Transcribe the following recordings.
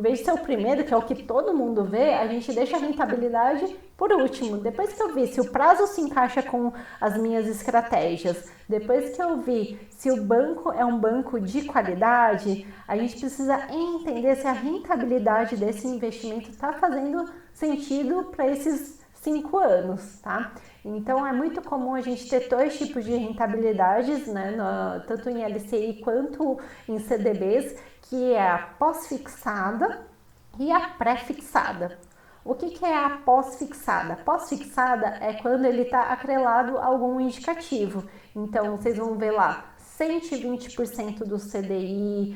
Em vez de ser o primeiro, que é o que todo mundo vê, a gente deixa a rentabilidade por último. Depois que eu vi se o prazo se encaixa com as minhas estratégias, depois que eu vi se o banco é um banco de qualidade, a gente precisa entender se a rentabilidade desse investimento está fazendo sentido para esses 5 anos, tá? Então é muito comum a gente ter dois tipos de rentabilidades, né, tanto em LCI quanto em CDBs, que é a pós-fixada e a pré-fixada. O que é a pós-fixada? Pós-fixada é quando ele está atrelado a algum indicativo. Então vocês vão ver lá 120% do CDI,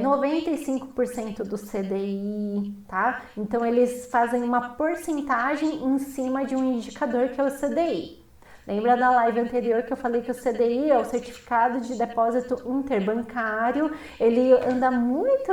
95% do CDI, tá? Então eles fazem uma porcentagem em cima de um indicador que é o CDI. Lembra da live anterior que eu falei que o CDI é o Certificado de Depósito Interbancário, ele anda muito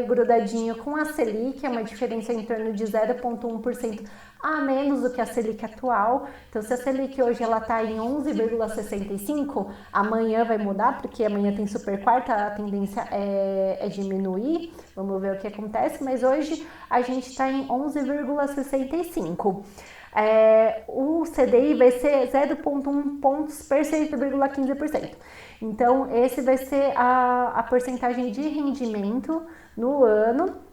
grudadinho com a Selic, é uma diferença em torno de 0,1% a menos do que a Selic atual. Então, se a Selic hoje ela está em 11,65, amanhã vai mudar, porque amanhã tem super quarta, a tendência é diminuir, vamos ver o que acontece, mas hoje a gente está em 11,65. O CDI vai ser 0,1 pontos per 1,15%. Então, esse vai ser a porcentagem de rendimento no ano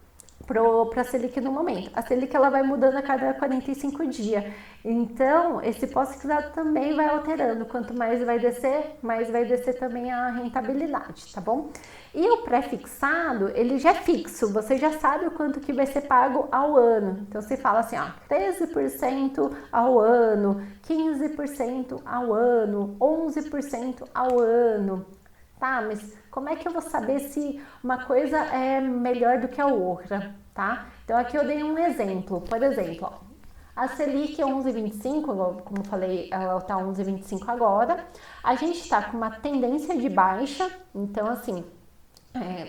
para a Selic no momento. A Selic ela vai mudando a cada 45 dias. Então, esse pós-fixado também vai alterando. Quanto mais vai descer também a rentabilidade, tá bom? E o pré-fixado, ele já é fixo, você já sabe o quanto que vai ser pago ao ano. Então, você fala assim, ó, 13% ao ano, 15% ao ano, 11% ao ano. Tá, mas como é que eu vou saber se uma coisa é melhor do que a outra, tá? Então, aqui eu dei um exemplo. Por exemplo, ó, a Selic é 11,25, como eu falei, ela está 11,25 agora. A gente está com uma tendência de baixa, então, assim,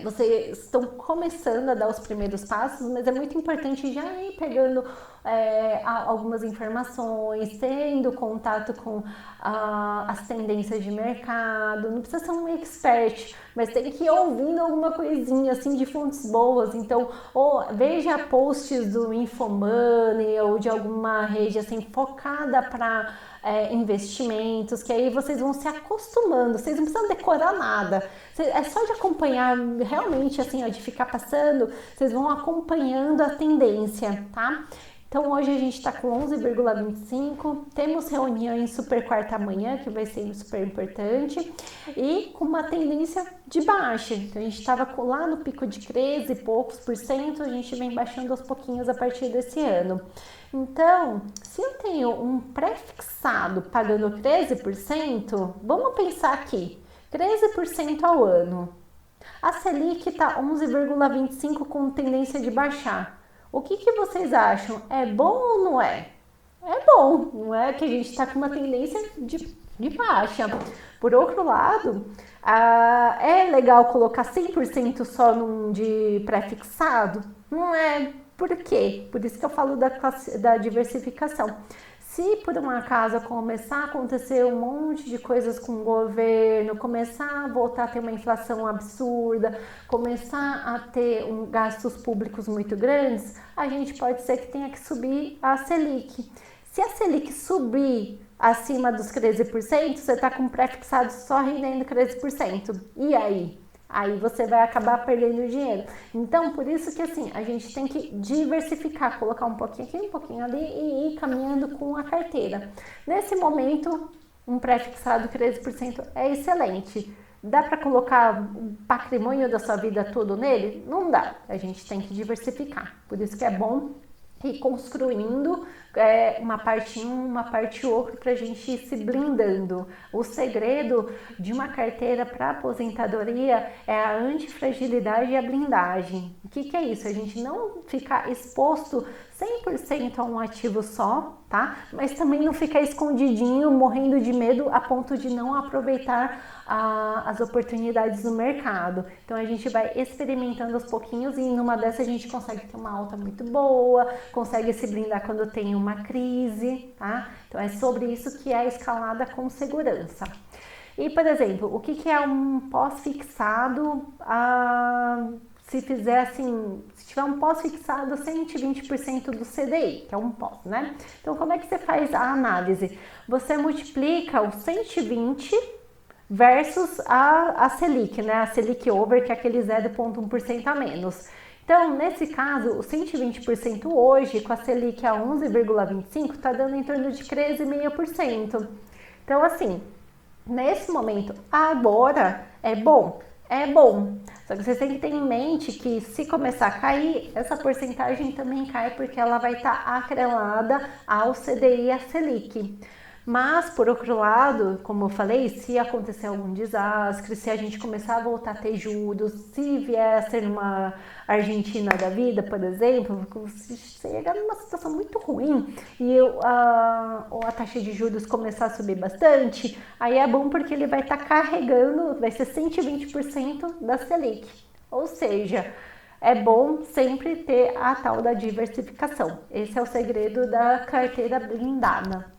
vocês estão começando a dar os primeiros passos, mas é muito importante já ir pegando algumas informações, tendo contato com as tendências de mercado. Não precisa ser um expert, mas tem que ir ouvindo alguma coisinha assim de fontes boas. Então, veja posts do Infomoney ou de alguma rede assim focada para investimentos, que aí vocês vão se acostumando, vocês não precisam decorar nada, é só de acompanhar realmente assim, ó, de ficar passando, vocês vão acompanhando a tendência, tá? Então hoje a gente está com 11,25, temos reunião super quarta amanhã, que vai ser super importante, e com uma tendência de baixa. Então a gente estava lá no pico de 13 e poucos por cento, a gente vem baixando aos pouquinhos a partir desse ano. Então, se eu tenho um pré-fixado pagando 13%, vamos pensar aqui, 13% ao ano. A Selic está 11,25 com tendência de baixar. O que vocês acham? É bom ou não é? É bom, não é que a gente está com uma tendência de baixa. Por outro lado, é legal colocar 100% só de pré-fixado? Não é. Por quê? Por isso que eu falo da diversificação. Se por um acaso começar a acontecer um monte de coisas com o governo, começar a voltar a ter uma inflação absurda, começar a ter gastos públicos muito grandes, a gente pode ser que tenha que subir a Selic. Se a Selic subir acima dos 13%, você está com um pré-fixado só rendendo 13%. E aí? Aí você vai acabar perdendo dinheiro. Então, por isso que assim, a gente tem que diversificar, colocar um pouquinho aqui, um pouquinho ali e ir caminhando com a carteira. Nesse momento, um pré-fixado 13% é excelente. Dá para colocar o patrimônio da sua vida todo nele? Não dá. A gente tem que diversificar. Por isso que é bom ir construindo uma parte uma parte outra para a gente ir se blindando. O segredo de uma carteira para aposentadoria é a antifragilidade e a blindagem. O que é isso? A gente não ficar exposto 100% a um ativo só, tá? Mas também não ficar escondidinho, morrendo de medo a ponto de não aproveitar as oportunidades do mercado. Então a gente vai experimentando aos pouquinhos e numa dessas a gente consegue ter uma alta muito boa, consegue se blindar quando tem uma crise, tá? Então é sobre isso que é a escalada com segurança. E, por exemplo, o que é um pós-fixado a se fizer assim, se tiver um pós-fixado 120% do CDI, que é um pós, né? Então, como é que você faz a análise? Você multiplica o 120 versus a Selic, né? A Selic over, que é aquele 0,1% a menos. Então, nesse caso, o 120% hoje, com a Selic a 11,25, está dando em torno de 13,5%. Então, assim, nesse momento, agora, é bom? É bom. Só que vocês têm que ter em mente que se começar a cair, essa porcentagem também cai porque ela vai estar atrelada ao CDI e à Selic. Mas, por outro lado, como eu falei, se acontecer algum desastre, se a gente começar a voltar a ter juros, se vier a ser uma Argentina da vida, por exemplo, se chegar numa situação muito ruim e a taxa de juros começar a subir bastante, aí é bom porque ele vai estar carregando, vai ser 120% da Selic. Ou seja, é bom sempre ter a tal da diversificação. Esse é o segredo da carteira blindada.